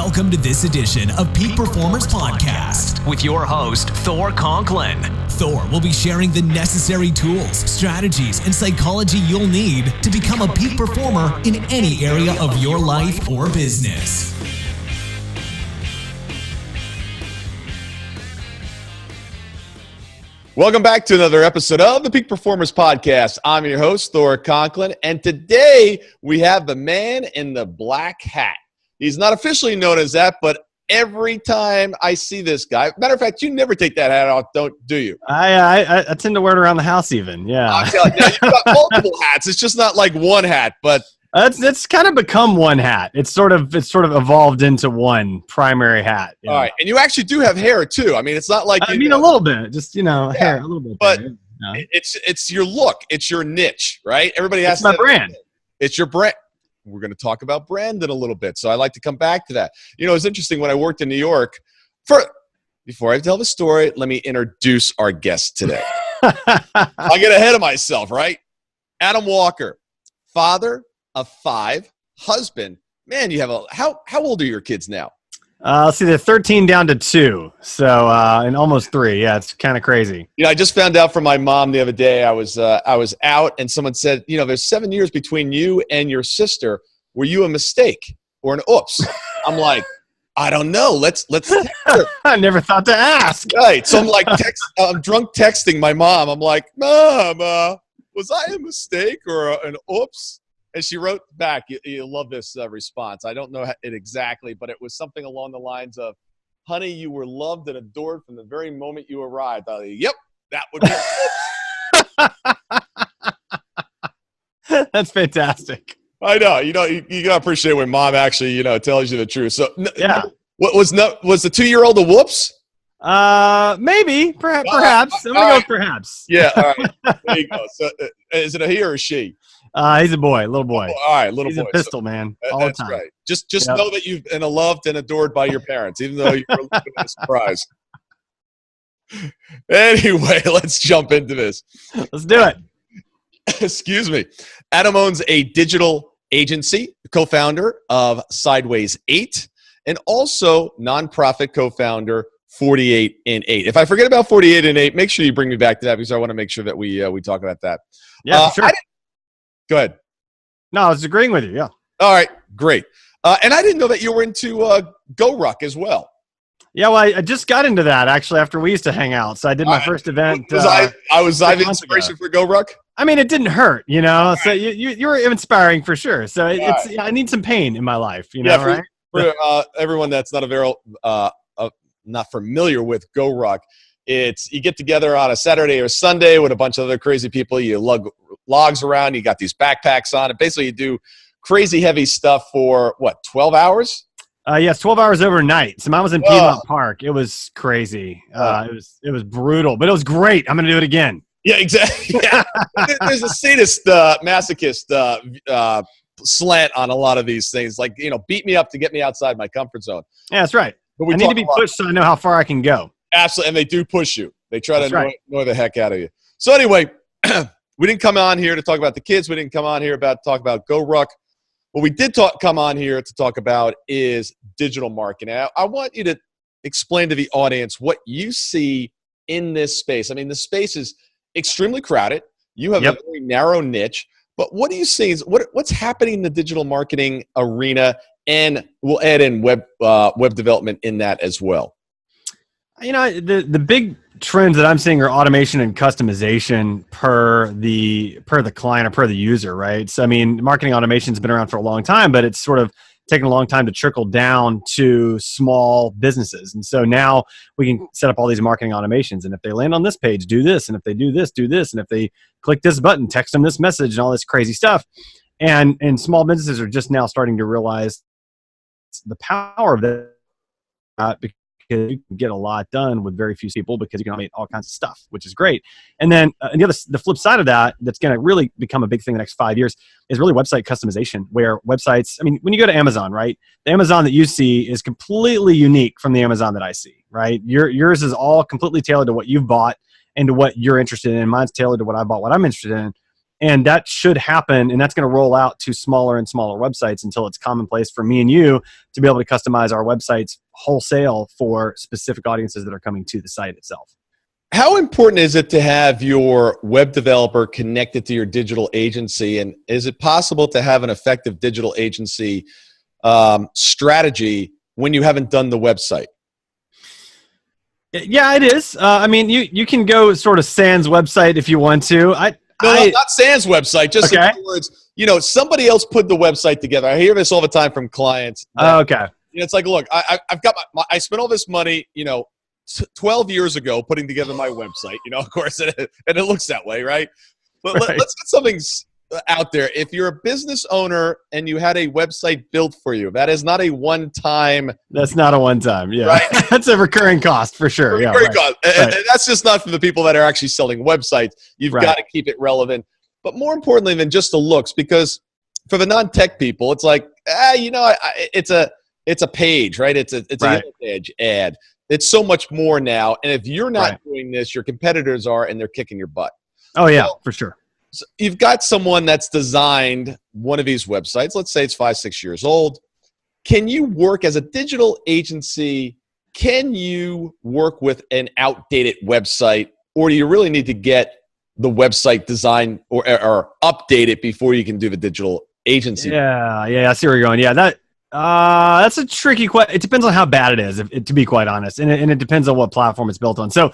Welcome to this edition of Peak Performers Podcast with your host, Thor Conklin. Thor will be sharing the necessary tools, strategies, and psychology you'll need to become a peak performer in any area of your life or business. Welcome back to another episode of the Peak Performers Podcast. I'm your host, Thor Conklin, and today we have the man in the black hat. He's not officially known as that, but every time I see this guy, matter of fact, you never take that hat off, do you? I tend to wear it around the house even, yeah. I'm telling you, now, you've got multiple hats. It's just not like one hat, but it's kind of become one hat. It's sort of evolved into one primary hat. All right, and you actually do have hair too. I mean, it's not like a little bit, just hair a little bit. But there, it's your look, it's your niche, right? Everybody has my brand. It's your brand. We're going to talk about brand in a little bit, so I like to come back to that. You know, it's interesting when I worked in New York. Before I tell the story, let me introduce our guest today. I'll get ahead of myself, right? Adam Walker, father of 5, husband. Man, you have how old are your kids now? Let's see, they're 13 down to 2, so and almost 3. Yeah, it's kind of crazy. You know, I just found out from my mom the other day. I was out, and someone said, you know, there's 7 years between you and your sister. Were you a mistake or an oops? I'm like, I don't know. Let's text her. I never thought to ask. Right. So I'm like, I'm drunk texting my mom. I'm like, Mom, was I a mistake or an oops? And she wrote back, you'll love this response. I don't know it exactly, but it was something along the lines of, honey, you were loved and adored from the very moment you arrived. I was like, yep, that would be That's fantastic. I know. You know, you got to appreciate when mom actually, you know, tells you the truth. So yeah. Was the 2-year-old a whoops? Maybe, perhaps. I'm going to go with perhaps. Yeah, all right. There you go. So is it a he or a she? He's a boy, little boy. Oh, all right, little he's boy. He's a pistol, man, all the time. That's right. Just know that you've been loved and adored by your parents, even though you were looking at a surprise. Anyway, let's jump into this. Let's do it. Excuse me. Adam owns a digital agency, co-founder of Sideways 8, and also nonprofit co-founder 48 and 8. If I forget about 48 and 8, make sure you bring me back to that because I want to make sure that we talk about that. Yeah, sure. Go ahead. No, I was agreeing with you. Yeah. All right, great. And I didn't know that you were into GORUCK as well. Yeah, well, I just got into that actually after we used to hang out. So I did my first event. Was I the inspiration for GORUCK? I mean, it didn't hurt, you know. So you were inspiring for sure. So I need some pain in my life, you know, right? For everyone that's not familiar with GORUCK, it's you get together on a Saturday or Sunday with a bunch of other crazy people. You lug logs around. You got these backpacks on, and basically you do crazy heavy stuff for 12 hours? Yes, 12 hours overnight. So mine was in Piedmont Park. It was crazy. It was brutal, but it was great. I'm going to do it again. Yeah, exactly. Yeah. There's a sadist, masochist slant on a lot of these things. Like, you know, beat me up to get me outside my comfort zone. Yeah, that's right. I need to be pushed so I know how far I can go. Absolutely, and they do push you. They try to annoy the heck out of you. So anyway, we didn't come on here to talk about the kids. We didn't come on here to talk about GORUCK. What we did come on here to talk about is digital marketing. I want you to explain to the audience what you see in this space. I mean, the space is extremely crowded. You have a very narrow niche. But what do you see? What's happening in the digital marketing arena? And we'll add in web development in that as well. You know, the big trends that I'm seeing are automation and customization per the client or per the user, right? So, I mean, marketing automation has been around for a long time, but it's sort of taken a long time to trickle down to small businesses. And so now we can set up all these marketing automations. And if they land on this page, do this. And if they do this, do this. And if they click this button, text them this message and all this crazy stuff. And small businesses are just now starting to realize the power of that because you can get a lot done with very few people because you can automate all kinds of stuff, which is great. And then the flip side of that, that's going to really become a big thing in the next 5 years, is really website customization, where websites, I mean, when you go to Amazon, right, the Amazon that you see is completely unique from the Amazon that I see, right? Yours is all completely tailored to what you've bought and to what you're interested in. Mine's tailored to what I bought, what I'm interested in. And that should happen, and that's going to roll out to smaller and smaller websites until it's commonplace for me and you to be able to customize our websites wholesale for specific audiences that are coming to the site itself. How important is it to have your web developer connected to your digital agency? And is it possible to have an effective digital agency strategy when you haven't done the website? Yeah, it is. I mean, you can go sort of sans website if you want to. No, not Sans website. Just okay. in other words, somebody else put the website together. I hear this all the time from clients. Okay. It's like, look, I've got I spent all this money, 12 years ago putting together my website. Of course, and it looks that way, right? But right. Let's get something out there. If you're a business owner and you had a website built for you, that is not a one-time. That's not a one-time. Yeah, right? That's a recurring cost for sure. Recurring cost. And that's just not for the people that are actually selling websites. You've got to keep it relevant. But more importantly than just the looks, because for the non-tech people, it's like, it's a page, right? It's a yellow page ad. It's so much more now. And if you're not doing this, your competitors are, and they're kicking your butt. Oh yeah, for sure. So you've got someone that's designed one of these websites. Let's say it's 5-6 years old. Can you work as a digital agency? Can you work with an outdated website, or do you really need to get the website designed or update it before you can do the digital agency? Yeah, I see where you're going. Yeah, that's a tricky question. It depends on how bad it is, to be quite honest, and it depends on what platform it's built on. So,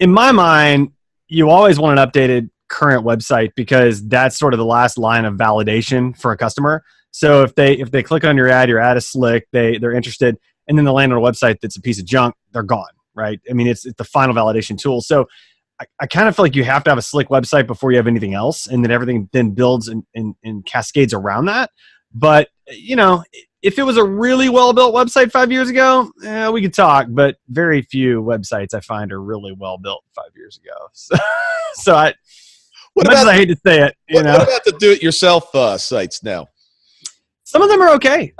in my mind, you always want an updated current website because that's sort of the last line of validation for a customer. So if they click on your ad is slick, they're interested, and then they land on a website that's a piece of junk, they're gone, right? I mean, it's the final validation tool. So I kind of feel like you have to have a slick website before you have anything else, and then everything then builds and cascades around that. But if it was a really well-built website 5 years ago, we could talk, but very few websites I find are really well-built 5 years ago. So I hate to say it, what about the do-it-yourself sites now? Some of them are okay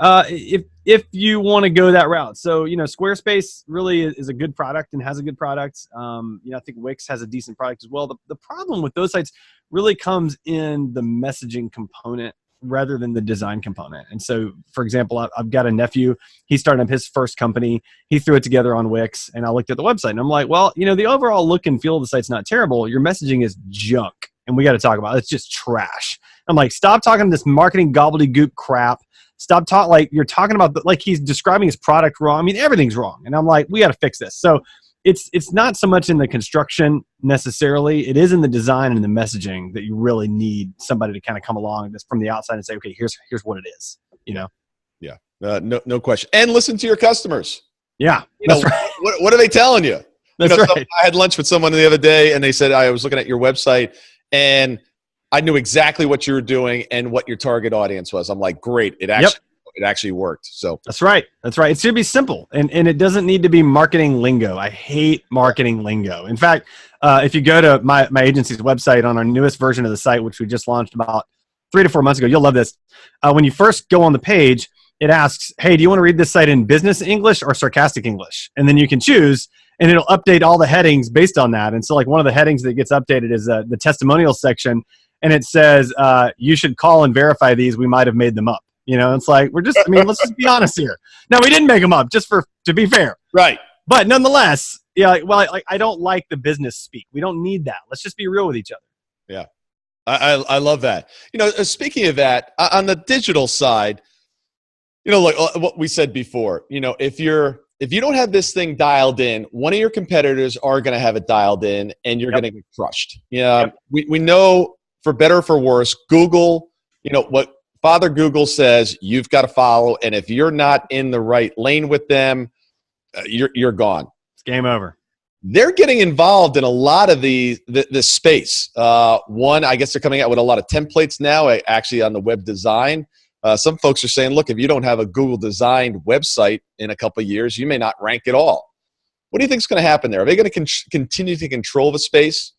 if you want to go that route. So, Squarespace really is a good product and has a good product. I think Wix has a decent product as well. The problem with those sites really comes in the messaging component rather than the design component. And so, for example, I've got a nephew. He started up his first company. He threw it together on Wix, and I looked at the website, and I'm like, well, the overall look and feel of the site's not terrible. Your messaging is junk, and we got to talk about it. It's just trash. I'm like, stop talking this marketing gobbledygook crap. Stop talking like you're talking about like he's describing his product wrong. I mean, everything's wrong, and I'm like, we got to fix this. So it's not so much in the construction necessarily. It is in the design and the messaging that you really need somebody to kind of come along that's from the outside and say, okay, here's what it is. Yeah, no question. And listen to your customers. Yeah, that's right. What are they telling you? That's right. I had lunch with someone the other day, and they said, I was looking at your website, and I knew exactly what you were doing and what your target audience was. I'm like, great. It actually worked. So That's right. It should be simple, and it doesn't need to be marketing lingo. I hate marketing lingo. In fact, if you go to my agency's website on our newest version of the site, which we just launched about 3 to 4 months ago, you'll love this. When you first go on the page, it asks, hey, do you want to read this site in business English or sarcastic English? And then you can choose, and it'll update all the headings based on that. And so like one of the headings that gets updated is the testimonial section, and it says, you should call and verify these. We might have made them up. It's like, let's just be honest here. No, we didn't make them up, just to be fair. Right. But nonetheless, I don't like the business speak. We don't need that. Let's just be real with each other. Yeah. I love that. Speaking of that, on the digital side, like what we said before, if you don't have this thing dialed in, one of your competitors are going to have it dialed in, and you're going to get crushed. We know, for better or for worse, Google, what Father Google says you've got to follow, and if you're not in the right lane with them, you're gone. It's game over. They're getting involved in a lot of the space. One, I guess they're coming out with a lot of templates now, actually on the web design. Some folks are saying, look, if you don't have a Google designed website in a couple of years, you may not rank at all. What do you think is going to happen there? Are they going to continue to control the space?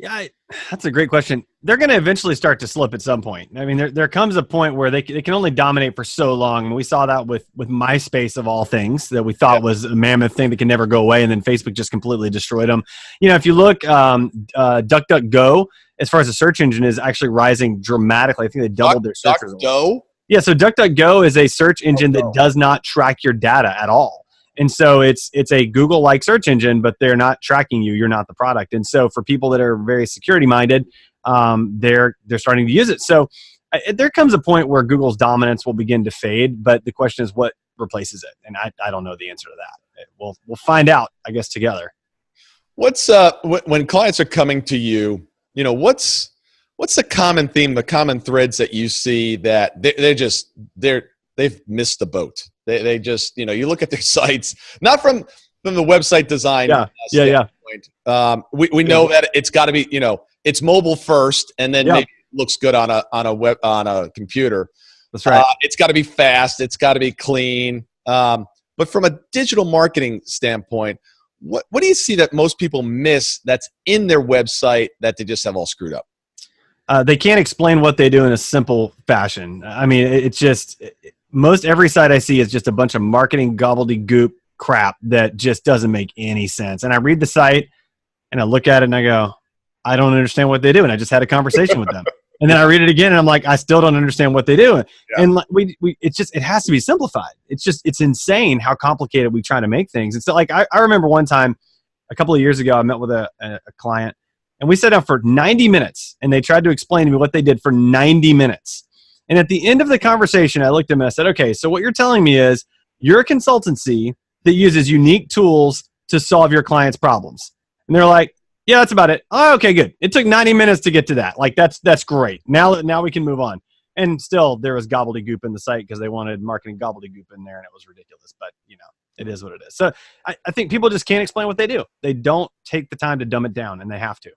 Yeah, that's a great question. They're going to eventually start to slip at some point. I mean, there comes a point where they can only dominate for so long. And we saw that with MySpace of all things that we thought was a mammoth thing that can never go away. And then Facebook just completely destroyed them. You know, if you look, DuckDuckGo, as far as the search engine, is actually rising dramatically. I think they doubled their search results. DuckDuckGo? Yeah, so DuckDuckGo is a search engine that does not track your data at all. And so it's a Google-like search engine, but they're not tracking you. You're not the product. And so for people that are very security-minded, they're starting to use it. So there comes a point where Google's dominance will begin to fade. But the question is, what replaces it? And I don't know the answer to that. We'll find out, I guess, together. What's when clients are coming to you? You know, what's the common theme, the common threads that you see that they've missed the boat? They just, you know, you look at their sites, not from the website design. Standpoint. We know that it's got to be, you know, it's mobile first, and then maybe it looks good on a computer. That's right. It's got to be fast. It's got to be clean. But from a digital marketing standpoint, what do you see that most people miss that's in their website that they just have all screwed up? They can't explain what they do in a simple fashion. I mean, it's just most every site I see is just a bunch of marketing gobbledygook crap that just doesn't make any sense. And I read the site and I look at it and I go, I don't understand what they do. And I just had a conversation with them. And then I read it again and I'm like, I still don't understand what they do. Yeah. And it has to be simplified. It's insane how complicated we try to make things. And so like, I remember one time a couple of years ago, I met with a client and we sat down for 90 minutes and they tried to explain to me what they did for 90 minutes. And at the end of the conversation, I looked at them and I said, okay, so what you're telling me is you're a consultancy that uses unique tools to solve your clients' problems. And they're like, yeah, that's about it. Oh, okay, good. It took 90 minutes to get to that. Like, that's great. Now we can move on. And still, there was gobbledygook in the site because they wanted marketing gobbledygook in there, and it was ridiculous. But, you know, it is what it is. So I think people just can't explain what they do. They don't take the time to dumb it down, and they have to.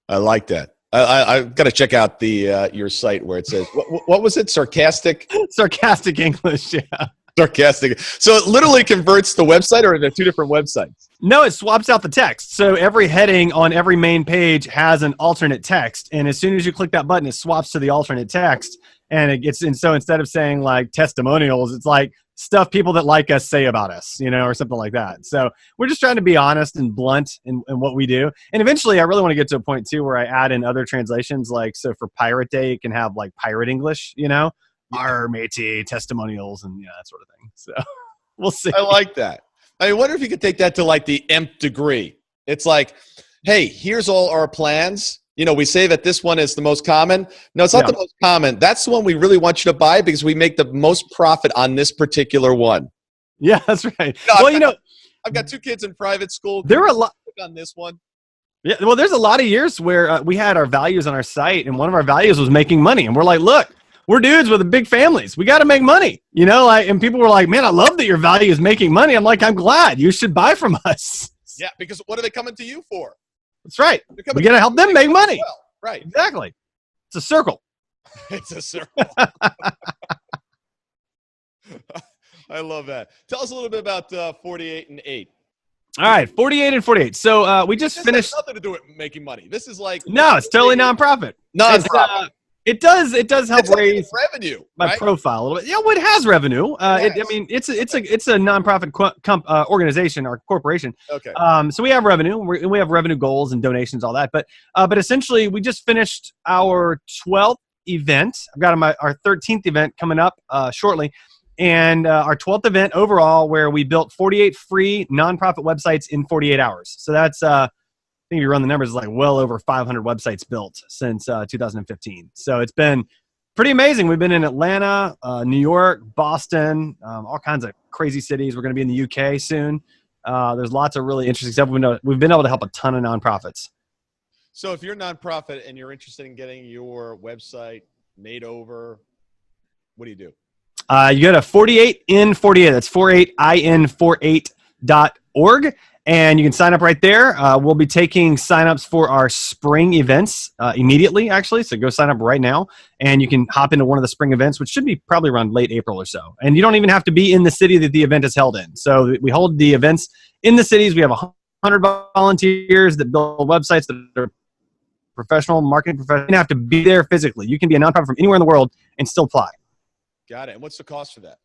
I like that. I've got to check out your site where it says, what was it? Sarcastic? Sarcastic English, yeah. Sarcastic. So it literally converts the website, or are there two different websites? No, it swaps out the text. So every heading on every main page has an alternate text. And as soon as you click that button, it swaps to the alternate text. And so instead of saying like testimonials, it's like stuff people that like us say about us, you know, or something like that. So we're just trying to be honest and blunt in what we do. And eventually I really want to get to a point too where I add in other translations. Like, so for Pirate Day, it can have like pirate English, you know, our matey testimonials and that sort of thing. So we'll see. I like that. I wonder if you could take that to like the nth degree. It's like, hey, here's all our plans. You know, we say that this one is the most common. No, it's not the most common. That's the one we really want you to buy because we make the most profit on this particular one. Yeah, that's right. I've got 2 kids in private school. There are a lot on this one. Yeah, well, there's a lot of years where we had our values on our site, and one of our values was making money. And we're like, look, we're dudes with big families. We got to make money, you know. Like, and people were like, man, I love that your value is making money. I'm like, I'm glad. You should buy from us. Yeah, because what are they coming to you for? That's right. We got to help them make money. Well. Right. Exactly. It's a circle. It's a circle. I love that. Tell us a little bit about 48 and 8. All right, 48 and 48. So we just finished. Has nothing to do with making money. This is like it's totally nonprofit. Nonprofit. It does help raise revenue. My profile a little bit. Yeah, well, it has revenue. It's a nonprofit organization or corporation. Okay. So we have revenue. We have revenue goals and donations, all that. But essentially, we just finished our 12th event. I've got our 13th event coming up shortly, and our 12th event overall, where we built 48 free nonprofit websites in 48 hours. So that's I think if you run the numbers, it's like well over 500 websites built since 2015. So it's been pretty amazing. We've been in Atlanta, New York, Boston, all kinds of crazy cities. We're going to be in the UK soon. There's lots of really interesting stuff. We've been able to help a ton of nonprofits. So if you're a nonprofit and you're interested in getting your website made over, what do you do? You go to 48in48. That's 48in48.org. And you can sign up right there. We'll be taking signups for our spring events immediately, actually. So go sign up right now. And you can hop into one of the spring events, which should be probably around late April or so. And you don't even have to be in the city that the event is held in. So we hold the events in the cities. We have 100 volunteers that build websites that are professional marketing professional. You don't have to be there physically. You can be a nonprofit from anywhere in the world and still apply. Got it. And what's the cost for that?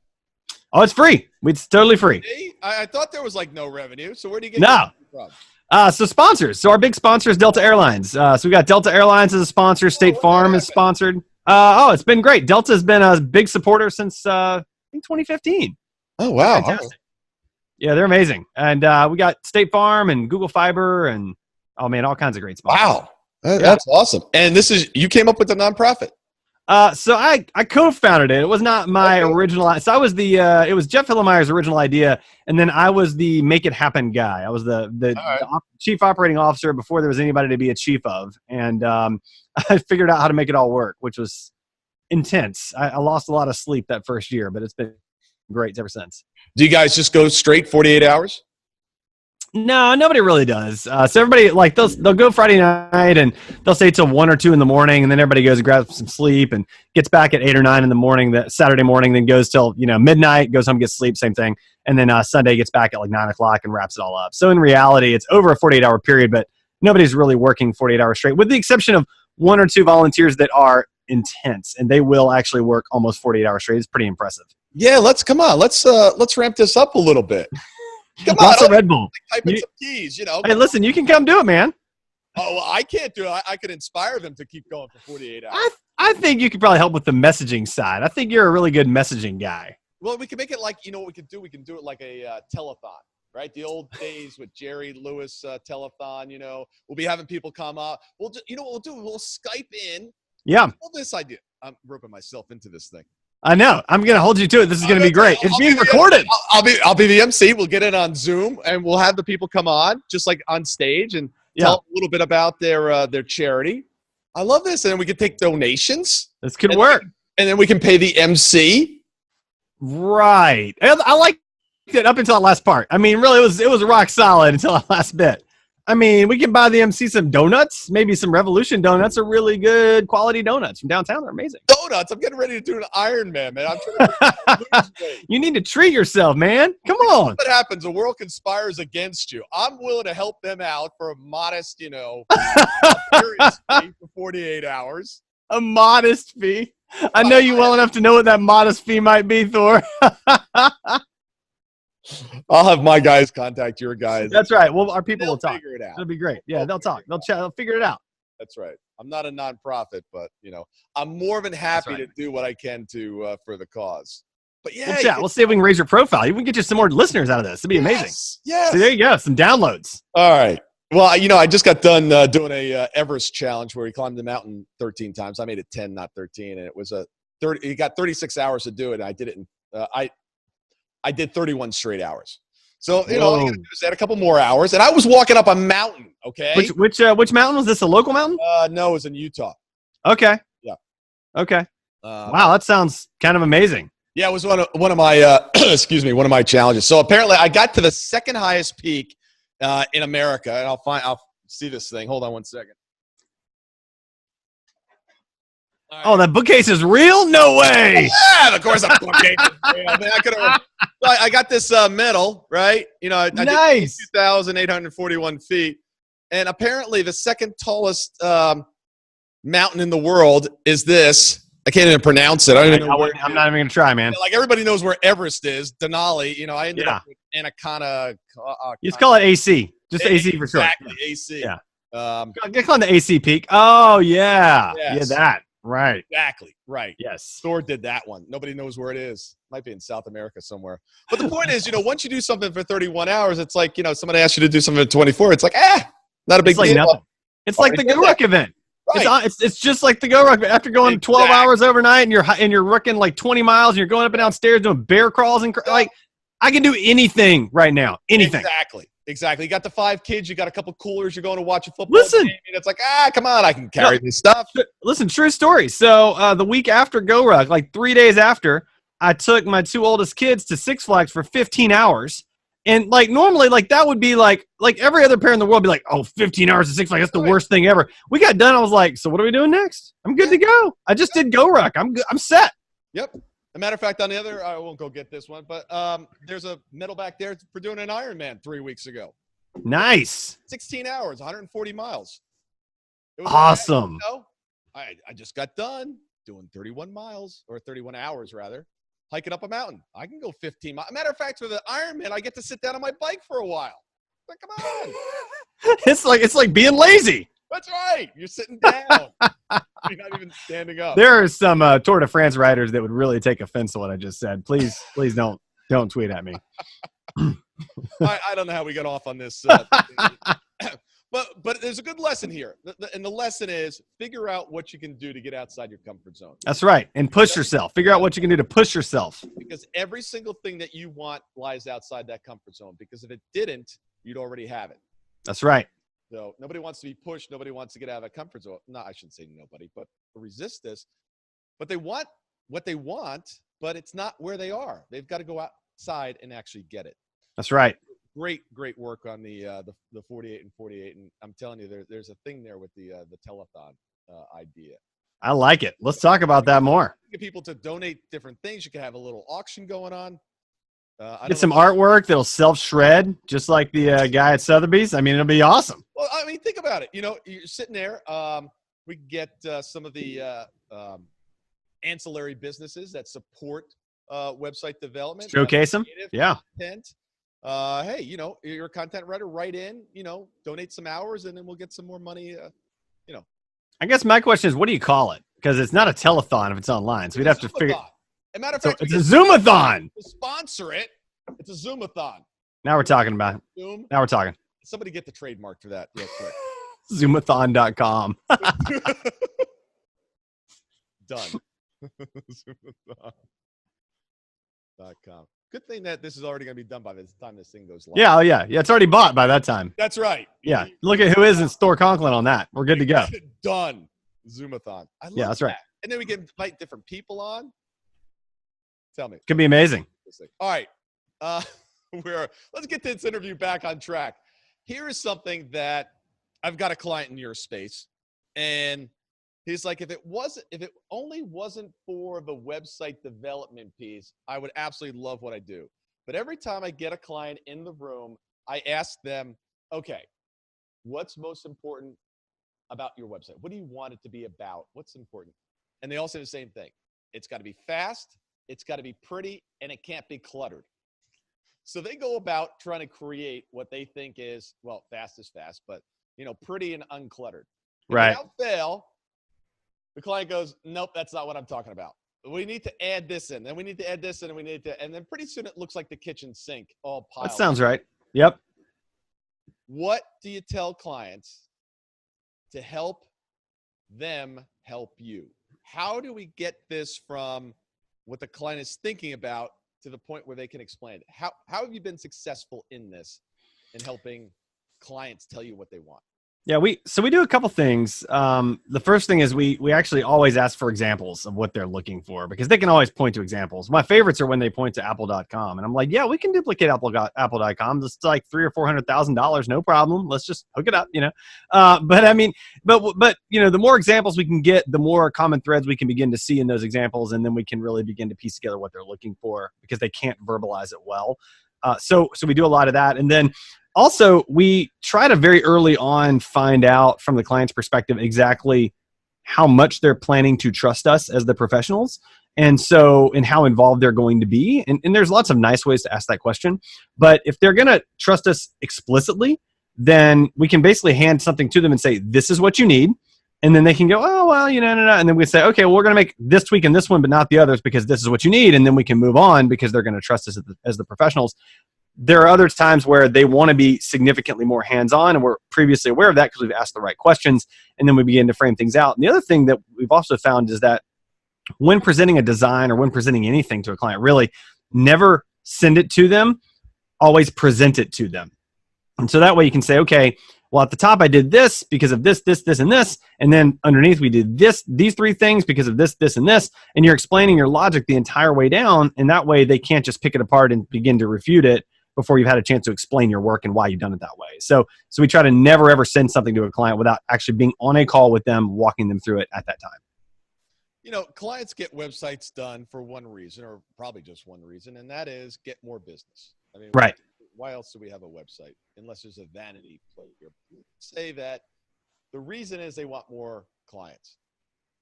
Oh, it's free. It's totally free. I thought there was like no revenue. So where do you get No. from? So sponsors. So our big sponsor is Delta Airlines. So we got Delta Airlines as a sponsor. State Farm is sponsored. It's been great. Delta has been a big supporter since I think 2015. Oh, wow. Fantastic. Yeah, they're amazing. And we got State Farm and Google Fiber and, oh, man, all kinds of great sponsors. Wow. That's awesome. And you came up with the nonprofit? So I co-founded it. It was not my original. So I was it was Jeff Hillemeyer's original idea. And then I was the make it happen guy. I was the chief operating officer before there was anybody to be a chief of. And I figured out how to make it all work, which was intense. I lost a lot of sleep that first year, but it's been great ever since. Do you guys just go straight 48 hours? No, nobody really does. So everybody, like, they'll go Friday night and they'll stay till 1 or 2 in the morning, and then everybody goes and grabs some sleep and gets back at 8 or 9 in the morning. That Saturday morning, then goes till midnight, goes home, gets sleep, same thing, and then Sunday gets back at like 9 o'clock and wraps it all up. So in reality, it's over a 48-hour period, but nobody's really working 48 hours straight, with the exception of 1 or 2 volunteers that are intense, and they will actually work almost 48 hours straight. It's pretty impressive. Yeah, let's ramp this up a little bit. Come on, lots of Red Bull. Type in some keys, Hey, listen, you can come do it, man. Oh, well, I can't do it. I could inspire them to keep going for 48 hours. I think you could probably help with the messaging side. I think you're a really good messaging guy. Well, we can make it like, what we could do? We can do it like a telethon, right? The old days with Jerry Lewis telethon, We'll be having people come up. We'll just, what we'll do? We'll Skype in. Yeah. All this idea. I'm roping myself into this thing. I know. I'm going to hold you to it. This is going to be great. It's being recorded. I'll be the MC. We'll get it on Zoom, and we'll have the people come on, just like on stage, and tell a little bit about their charity. I love this. And then we can take donations. This could work. And then we can pay the MC. Right. I like it up until that last part. I mean, really, it was rock solid until that last bit. I mean, we can buy the MC some donuts. Maybe some Revolution donuts are really good quality donuts from downtown. They're amazing. Donuts? I'm getting ready to do an Ironman, man. I'm trying to lose weight. You need to treat yourself, man. Come on. What happens? The world conspires against you. I'm willing to help them out for a modest, serious fee for 48 hours. A modest fee. I know you well enough to know what that modest fee might be, Thor. I'll have my guys contact your guys. That's right. Well, our people will talk. Figure it out. It'll be great. Yeah, they'll talk. They'll chat. They'll figure it out. That's right. I'm not a nonprofit, but I'm more than happy to do what I can to for the cause. But yeah, we'll see if we can raise your profile. We can get you some more listeners out of this. It'd be amazing. Yes. So there you go. Some downloads. All right. Well, I just got done doing a Everest challenge where he climbed the mountain 13 times. I made it 10, not 13, and it was he got 36 hours to do it. And I did it in I did 31 straight hours. So, all you got to do is add a couple more hours. And I was walking up a mountain, okay? Which mountain was this? A local mountain? No, it was in Utah. Okay. Yeah. Okay. Wow, that sounds kind of amazing. Yeah, it was one of my one of my challenges. So apparently I got to the second highest peak in America, and I'll see this thing. Hold on one second. Right. Oh, that bookcase is real? No way. Yeah, of course a bookcase is real. I mean, I got this medal, right? I nice. did 2,841 feet. And apparently the second tallest mountain in the world is this. I can't even pronounce it. I don't even know I'm not even going to try, man. Like everybody knows where Everest is, Denali. I ended up with Anaconda. You just call it AC. Just AC for short. Exactly, AC. Yeah. Get on the AC peak. Oh, yeah. Yes. Yeah, that. Right. Exactly. Right. Yes. Thor did that one. Nobody knows where it is. Might be in South America somewhere. But the point is, once you do something for 31 hours, it's like, somebody asks you to do something for 24. It's like, not a big deal. Nothing. It's like the GORUCK event. Right. It's just like the GORUCK. After going 12 hours overnight and you're rucking like 20 miles and you're going up and down stairs doing bear crawls and like, I can do anything right now. Anything. Exactly. You got the 5 kids. You got a couple coolers. You're going to watch a football game. And it's like, come on, I can carry this stuff. Listen, true story. So the week after GORUCK, like 3 days after, I took my 2 oldest kids to Six Flags for 15 hours. And like normally, like that would be like every other parent in the world would be like, oh, 15 hours at Six Flags, that's the worst thing ever. We got done. I was like, so what are we doing next? I'm good to go. I just did GORUCK. I'm set. Yep. As a matter of fact, on the other, I won't go get this one, but there's a medal back there for doing an Ironman 3 weeks ago. Nice. 16 hours, 140 miles. It was awesome. I just got done doing 31 miles or 31 hours rather, hiking up a mountain. I can go 15 miles. Matter of fact, for the Ironman, I get to sit down on my bike for a while. Like, come on. It's like being lazy. That's right. You're sitting down. You're not even standing up. There are some Tour de France riders that would really take offense to what I just said. Please don't tweet at me. I don't know how we got off on this. But there's a good lesson here. And the lesson is figure out what you can do to get outside your comfort zone. That's right. And push yourself. Figure out what you can do to push yourself. Because every single thing that you want lies outside that comfort zone. Because if it didn't, you'd already have it. That's right. So nobody wants to be pushed. Nobody wants to get out of a comfort zone. No, I shouldn't say nobody, but resist this. But they want what they want, but it's not where they are. They've got to go outside and actually get it. That's right. Great work on the 48 and 48. And I'm telling you, there's a thing there with the telethon idea. I like it. Let's talk about that more. Get people to donate different things. You can have a little auction going on. Get some artwork that'll self-shred, just like the guy at Sotheby's. I mean, it'll be awesome. Well, I mean, think about it. You know, you're sitting there. We can get some of the ancillary businesses that support website development. Showcase them. Yeah. Content. Hey, you know, you're a content writer, write in, you know, donate some hours, and then we'll get some more money, you know. I guess my question is, what do you call it? Because it's not a telethon if it's online. So we'd have to figure. As a matter of fact, it's a Zoomathon. To sponsor it. It's a Zoomathon. Now we're talking about it. Zoom. Now we're talking. Somebody get the trademark for that real quick. Zoomathon.com. Done. Zoomathon.com. Good thing that this is already going to be done by the time this thing goes live. Yeah, yeah. It's already bought by that time. That's right. Yeah. Look at who isn't Thor Conklin on that. We're good to go. Done. Zoomathon. I love that's right. And then we can invite different people on. Tell me. Could be amazing. All right. Let's get this interview back on track. Here is something that I've got a client in your space, and he's like, if it only wasn't for the website development piece, I would absolutely love what I do. But every time I get a client in the room, I ask them, okay, what's most important about your website? What do you want it to be about? What's important? And they all say the same thing. It's got to be fast. It's got to be pretty, and it can't be cluttered. So they go about trying to create what they think is, well, fast is fast, but, you know, pretty and uncluttered. And right. Without fail, the client goes, nope, that's not what I'm talking about. We need to add this in. Then we need to add this in, and then pretty soon it looks like the kitchen sink all piled. That sounds right. Yep. What do you tell clients to help them help you? How do we get this from what the client is thinking about to the point where they can explain it? How have you been successful in this, in helping clients tell you what they want? Yeah, we do a couple things. The first thing is we actually always ask for examples of what they're looking for, because they can always point to examples. My favorites are when they point to Apple.com, and I'm like, yeah, we can duplicate Apple.com. It's like $300,000 or $400,000, no problem. Let's just hook it up, you know. But I mean, but you know, the more examples we can get, the more common threads we can begin to see in those examples, and then we can really begin to piece together what they're looking for, because they can't verbalize it well. So we do a lot of that, and then also, we try to very early on find out from the client's perspective exactly how much they're planning to trust us as the professionals, and how involved they're going to be. And there's lots of nice ways to ask that question. But if they're going to trust us explicitly, then we can basically hand something to them and say, this is what you need. And then they can go, oh, well, you know, no. And then we say, okay, well, we're going to make this tweak in this one, but not the others, because this is what you need. And then we can move on because they're going to trust us as the professionals. There are other times where they want to be significantly more hands-on, and we're previously aware of that because we've asked the right questions, and then we begin to frame things out. And the other thing that we've also found is that when presenting a design or when presenting anything to a client, really never send it to them, always present it to them. And so that way you can say, okay, well, at the top I did this because of this, and this, and then underneath we did these three things because of this, and this, and you're explaining your logic the entire way down, and that way they can't just pick it apart and begin to refute it before you've had a chance to explain your work and why you've done it that way. So we try to never, ever send something to a client without actually being on a call with them, walking them through it at that time. You know, clients get websites done for one reason, or probably just one reason, and that is get more business. I mean, right. Why else do we have a website? Unless there's a vanity play here. Say that The reason is they want more clients.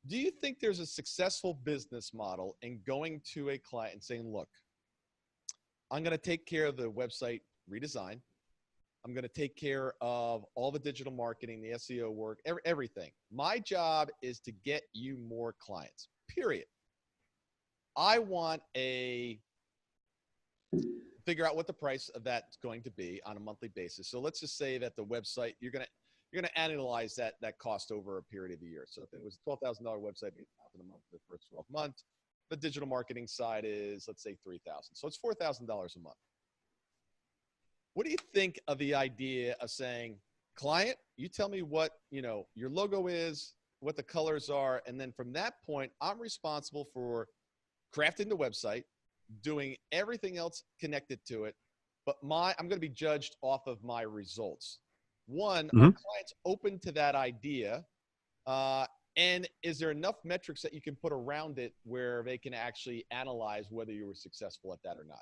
Do you think there's a successful business model in going to a client and saying, look, I'm going to take care of the website redesign. I'm going to take care of all the digital marketing, the SEO work, everything. My job is to get you more clients, period. I want figure out what the price of that's going to be on a monthly basis. So let's just say that the website, you're going to analyze that cost over a period of a year. So if it was a $12,000 website, $8,000 a month for the first 12 months, the digital marketing side is, let's say, $3,000. So it's $4,000 a month. What do you think of the idea of saying, client, you tell me what, your logo is, what the colors are, and then from that point, I'm responsible for crafting the website, doing everything else connected to it, but I'm going to be judged off of my results. One, are clients open to that idea? And is there enough metrics that you can put around it where they can actually analyze whether you were successful at that or not?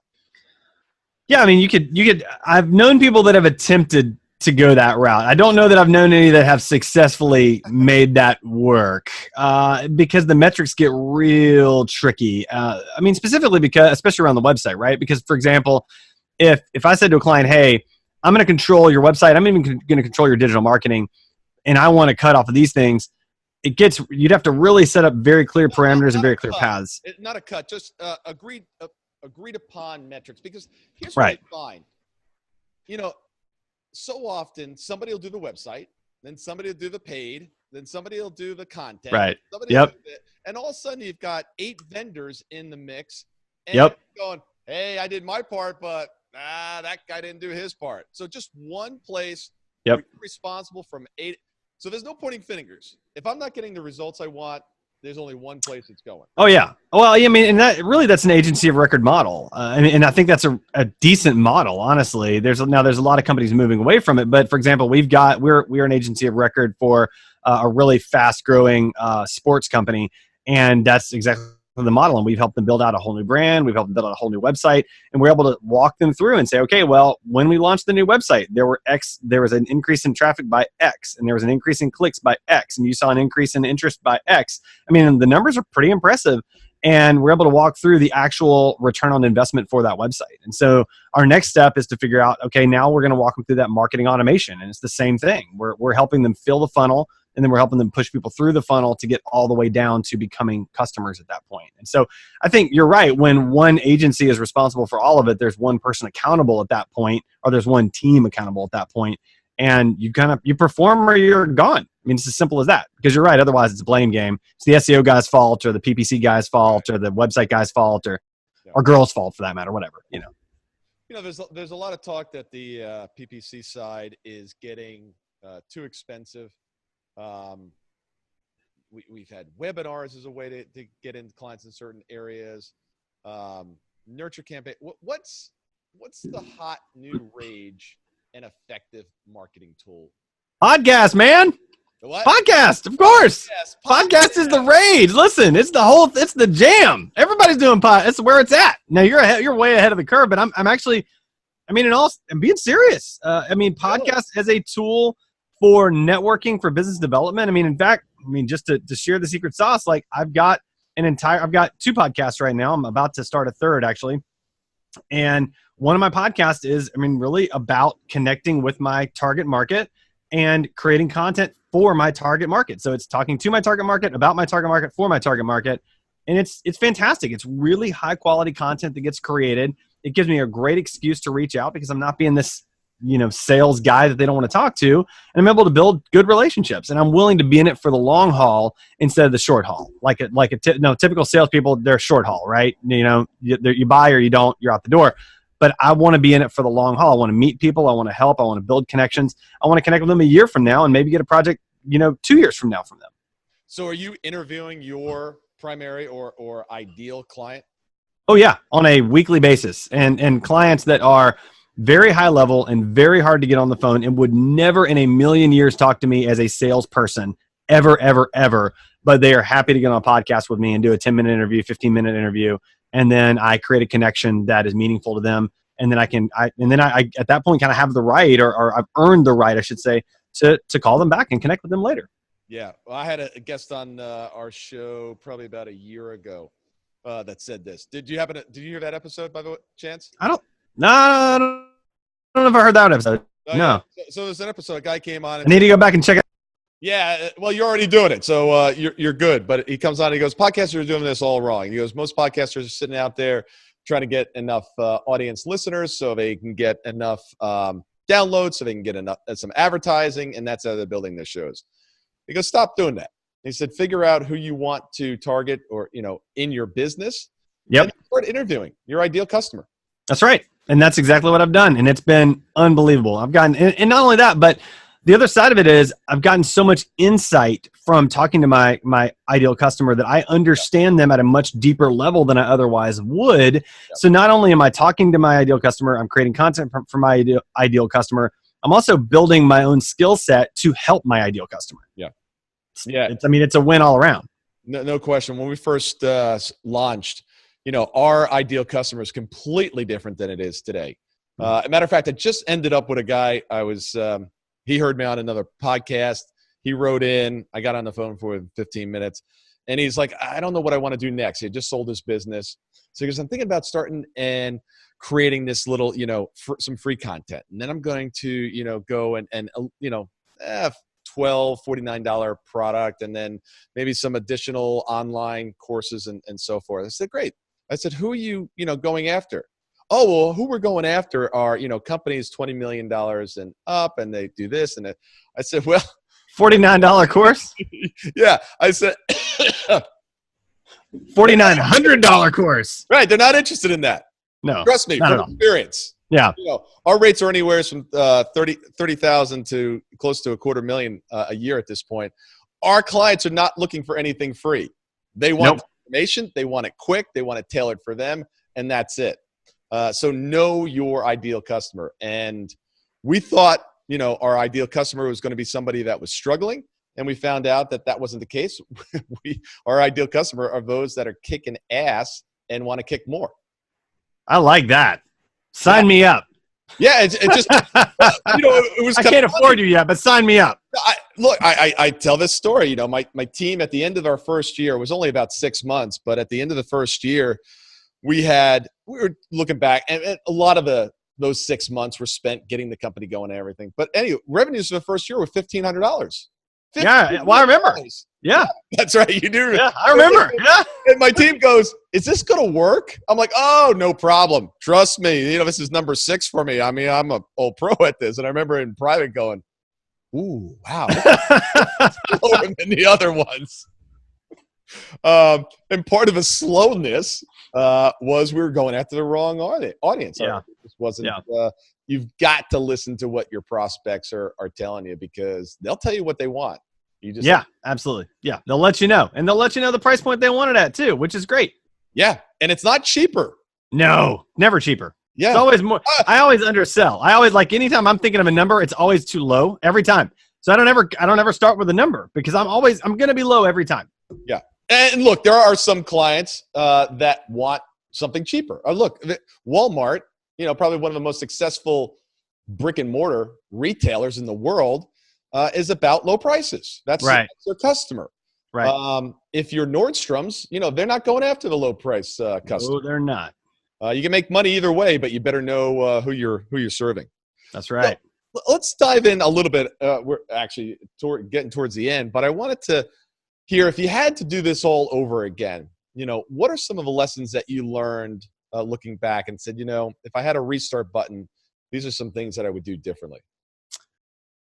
Yeah, I mean, you could. I've known people that have attempted to go that route. I don't know that I've known any that have successfully made that work because the metrics get real tricky. I mean, specifically because, especially around the website, right? Because, for example, if I said to a client, hey, I'm going to control your website, I'm even going to control your digital marketing, and I want to cut off of these things, you'd have to really set up very clear parameters and very clear paths. Not a cut, just agreed upon metrics. Because here's what I find. So often somebody will do the website, then somebody will do the paid, then somebody will do the content. Right. Yep. And all of a sudden you've got 8 vendors in the mix. And yep. Going, hey, I did my part, but that guy didn't do his part. So just one place. Yep. Responsible from 8. So there's no pointing fingers. If I'm not getting the results I want, there's only one place it's going. Oh yeah. Well, I mean, and that's an agency of record model. And I think that's a decent model, honestly. There's a lot of companies moving away from it, but for example, we're an agency of record for a really fast growing sports company. And that's exactly the model. And we've helped them build out a whole new brand. We've helped them build out a whole new website, and we're able to walk them through and say, okay, well, when we launched the new website, there was an increase in traffic by X, and there was an increase in clicks by X, and you saw an increase in interest by X. I mean, the numbers are pretty impressive, and we're able to walk through the actual return on investment for that website. And so our next step is to figure out, okay, now we're going to walk them through that marketing automation, and it's the same thing. We're helping them fill the funnel, and then we're helping them push people through the funnel to get all the way down to becoming customers at that point. And so I think you're right. When one agency is responsible for all of it, there's one person accountable at that point, or there's one team accountable at that point, and you perform or you're gone. I mean, it's as simple as that, because you're right. Otherwise it's a blame game. It's the SEO guy's fault, or the PPC guy's fault, or the website guy's fault, or girl's fault for that matter, whatever, There's a lot of talk that the PPC side is getting too expensive. We've had webinars as a way to get into clients in certain areas. Nurture campaign. What's the hot new rage and effective marketing tool? Podcast, man. What? Podcast, of course. Yes, podcast is the rage. Listen, it's the jam. Everybody's doing podcast. It's where it's at. Now you're way ahead of the curve, but I'm actually, I'm being serious. Podcast as a tool for networking, for business development. In fact, just to share the secret sauce, like I've got 2 podcasts right now. I'm about to start a third, actually. And one of my podcasts is, really about connecting with my target market and creating content for my target market. So it's talking to my target market, about my target market, for my target market. And it's fantastic. It's really high quality content that gets created. It gives me a great excuse to reach out because I'm not being this sales guy that they don't want to talk to, and I'm able to build good relationships, and I'm willing to be in it for the long haul instead of the short haul. Typical salespeople, they're short haul, right? You buy or you don't, you're out the door. But I want to be in it for the long haul. I want to meet people. I want to help. I want to build connections. I want to connect with them a year from now and maybe get a project, 2 years from now from them. So are you interviewing your primary or ideal client? Oh yeah, on a weekly basis, and clients that are very high level and very hard to get on the phone and would never in a million years talk to me as a salesperson ever, ever, ever. But they are happy to get on a podcast with me and do a 10-minute interview, 15-minute interview. And then I create a connection that is meaningful to them. And then I at that point kind of have the right, or I've earned the right, I should say, to call them back and connect with them later. Yeah. Well, I had a guest on our show probably about a year ago that said this. Did you hear that episode by the chance? I don't know if I heard that episode. No. So there's an episode, a guy came on. I need to go back and check it. Yeah, well, you're already doing it, so you're good. But he comes on and he goes, podcasters are doing this all wrong. He goes, most podcasters are sitting out there trying to get enough audience listeners so they can get enough downloads, so they can get enough some advertising, and that's how they're building their shows. He goes, stop doing that. He said, figure out who you want to target or, in your business. Yep. And start interviewing your ideal customer. That's right. And that's exactly what I've done. And it's been unbelievable. I've gotten, and not only that, but the other side of it is I've gotten so much insight from talking to my ideal customer that I understand them at a much deeper level than I otherwise would. Yep. So not only am I talking to my ideal customer, I'm creating content for my ideal customer. I'm also building my own skill set to help my ideal customer. Yeah. Yeah. It's a win all around. No question. When we first launched, our ideal customer is completely different than it is today. As a matter of fact, I just ended up with a guy. He heard me on another podcast. He wrote in. I got on the phone for 15 minutes. And he's like, I don't know what I want to do next. He had just sold his business. So he goes, I'm thinking about starting and creating this little, some free content. And then I'm going to, go and $12, $49 product, and then maybe some additional online courses and so forth. I said, great. I said, who are you, going after? Oh, well, who we're going after are, companies $20 million and up, and they do this. And I said, well, $49 course? Yeah. I said, $4,900 course. Right. They're not interested in that. No. Trust me, from experience. Yeah. Our rates are anywhere from 30,000 to close to $250,000 a year at this point. Our clients are not looking for anything free. They want information. They want it quick. They want it tailored for them. And that's it. So know your ideal customer. And we thought, our ideal customer was going to be somebody that was struggling. And we found out that wasn't the case. Our ideal customer are those that are kicking ass and want to kick more. I like that. Sign me up. Yeah, it just, it was. I can't afford you yet, but sign me up. I tell this story. My team at the end of our first year was only about 6 months, but at the end of the first year, we were looking back, and a lot of those 6 months were spent getting the company going and everything. But anyway, revenues for the first year were $1,500. Yeah, well, I remember. Yeah, that's right. You do. Yeah, I remember. Yeah. And my team goes, "Is this going to work?" I'm like, "Oh, no problem. Trust me. This is number 6 for me. I mean, I'm a old pro at this." And I remember in private going, "Ooh, wow, that's lower than the other ones." And part of the slowness was we were going after the wrong audience. Yeah. This wasn't. Yeah. You've got to listen to what your prospects are telling you, because they'll tell you what they want. Absolutely. Yeah. They'll let you know. And they'll let you know the price point they want it at too, which is great. Yeah. And it's not cheaper. No, never cheaper. Yeah. It's always more. I always undersell. I always anytime I'm thinking of a number, it's always too low every time. So I don't ever start with a number, because I'm going to be low every time. Yeah. And look, there are some clients that want something cheaper. Look, Walmart, probably one of the most successful brick and mortar retailers in the world, is about low prices. That's their customer. Right. If you're Nordstrom's, they're not going after the low price customer. No, they're not. You can make money either way, but you better know who you're serving. That's right. So, let's dive in a little bit. We're actually getting towards the end, but I wanted to hear, if you had to do this all over again, what are some of the lessons that you learned looking back and said, if I had a restart button, these are some things that I would do differently?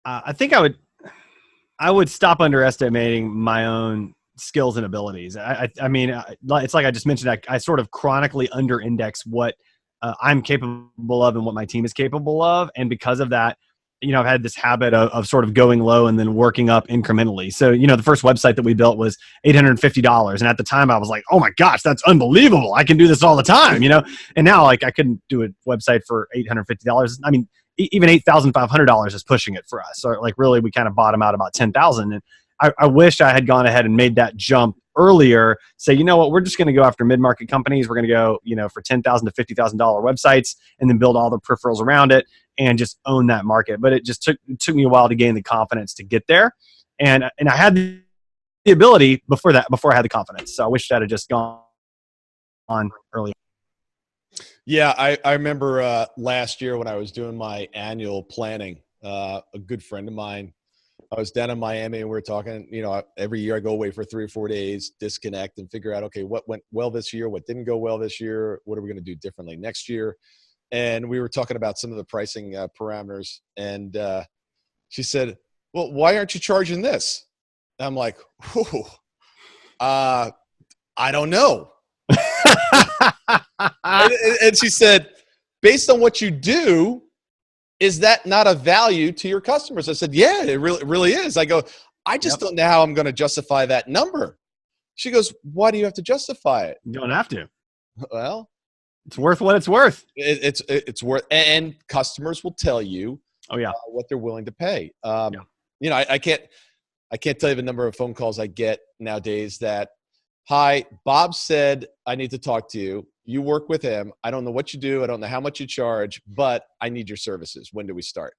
I think I would stop underestimating my own skills and abilities. I mean, it's like I just mentioned, I sort of chronically under-index what I'm capable of and what my team is capable of. And because of that, I've had this habit of sort of going low and then working up incrementally. So, the first website that we built was $850. And at the time I was like, oh my gosh, that's unbelievable. I can do this all the time, and now I couldn't do a website for $850. I mean, even $8,500 is pushing it for us. So really, we kind of bottom out about 10,000. And I wish I had gone ahead and made that jump earlier. Say, you know what, we're just going to go after mid-market companies. We're going to go, for $10,000 to $50,000 websites, and then build all the peripherals around it. and just own that market. But it took me a while to gain the confidence to get there. And I had the ability before I had the confidence. So I wish that had just gone on early. Yeah, I remember last year when I was doing my annual planning, a good friend of mine, I was down in Miami and we were talking, every year I go away for 3 or 4 days, disconnect and figure out, okay, what went well this year, what didn't go well this year, what are we going to do differently next year? And we were talking about some of the pricing parameters. And she said, well, why aren't you charging this? And I'm like, I don't know. and she said, based on what you do, is that not a value to your customers? I said, yeah, it really is. I go, I just don't know how I'm going to justify that number. She goes, why do you have to justify it? You don't have to. Well, it's worth what it's worth. It's worth, and customers will tell you what they're willing to pay. I can't tell you the number of phone calls I get nowadays that, hi, Bob said I need to talk to you. You work with him. I don't know what you do. I don't know how much you charge, but I need your services. When do we start?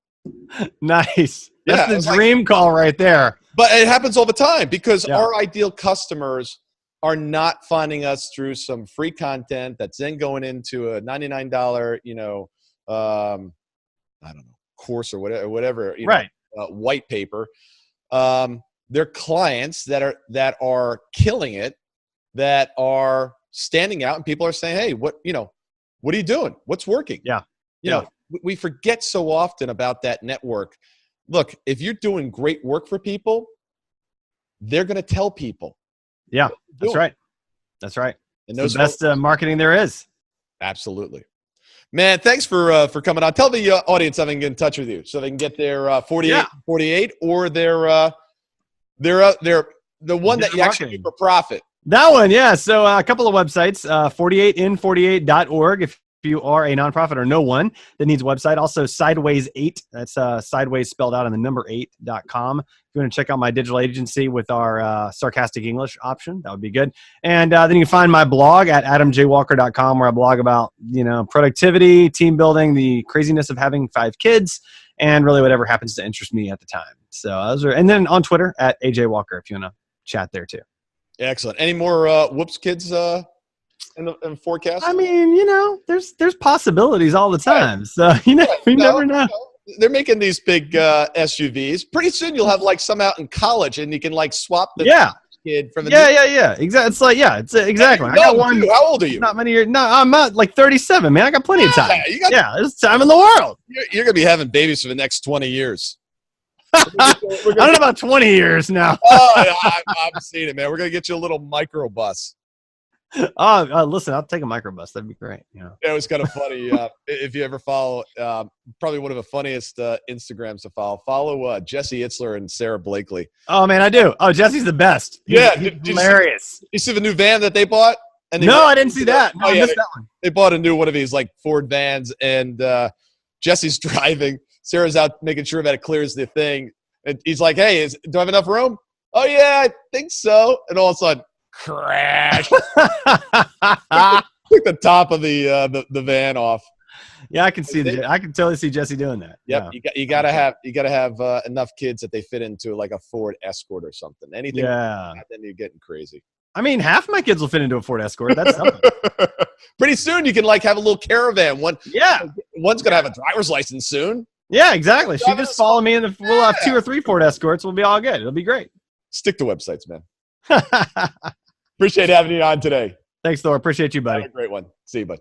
Nice. That's the dream call right there. But it happens all the time because our ideal customers are not finding us through some free content that's then going into a $99, I don't know, course or whatever, white paper. They're clients that are killing it, that are standing out, and people are saying, hey, what are you doing? What's working? We forget so often about that network. Look, if you're doing great work for people, they're going to tell people. Yeah, that's right. That's right. And those the best marketing there is. Absolutely. Man, thanks for coming on. Tell the audience how they can get in touch with you so they can get their 48 or their the one that you actually do for profit. That one, yeah. So a couple of websites, 48in48.org if you are a nonprofit or no one that needs a website. Also Sideways 8, that's sideways spelled out in the number 8.com. If you want to check out my digital agency with our sarcastic English option, that would be good. And then you can find my blog at adamjwalker.com where I blog about, productivity, team building, the craziness of having 5 kids, and really whatever happens to interest me at the time. So and then on Twitter at AJWalker if you want to chat there too. Excellent. Any more whoops kids in the forecast? I mean, there's possibilities all the time. So, we never know. They're making these big SUVs. Pretty soon you'll have some out in college and you can swap the kid from the Exactly. It's exactly. I got one. How old are you? Not many years. No, I'm not 37, man. I got plenty of time. There's time in the world. You're going to be having babies for the next 20 years. I don't know about 20 years now. I'm seeing it, man. We're going to get you a little microbus. Listen, I'll take a microbus. That'd be great. It was kind of funny. If you ever follow, probably one of the funniest Instagrams to follow Jesse Itzler and Sarah Blakely. Oh, man, I do. Oh, Jesse's the best. He's hilarious. You see the new van that they bought? No, I didn't see that. No, I missed that one. They bought a new one of these Ford vans, and Jesse's driving. Sarah's out making sure that it clears the thing. And he's like, hey, do I have enough room? Oh, yeah, I think so. And all of a sudden, crash. Took the top of the van off. Yeah, I can totally see Jesse doing that. Yep, yeah. you gotta have enough kids that they fit into a Ford Escort or something. Anything like that, then you're getting crazy. I mean, half my kids will fit into a Ford Escort. That's something. Pretty soon you can have a little caravan. One's gonna have a driver's license soon. Yeah, exactly. She just follow me, and we'll have 2 or 3 Ford Escorts. We'll be all good. It'll be great. Stick to websites, man. Appreciate having you on today. Thanks, Thor. Appreciate you, buddy. Have a great one. See you, bud.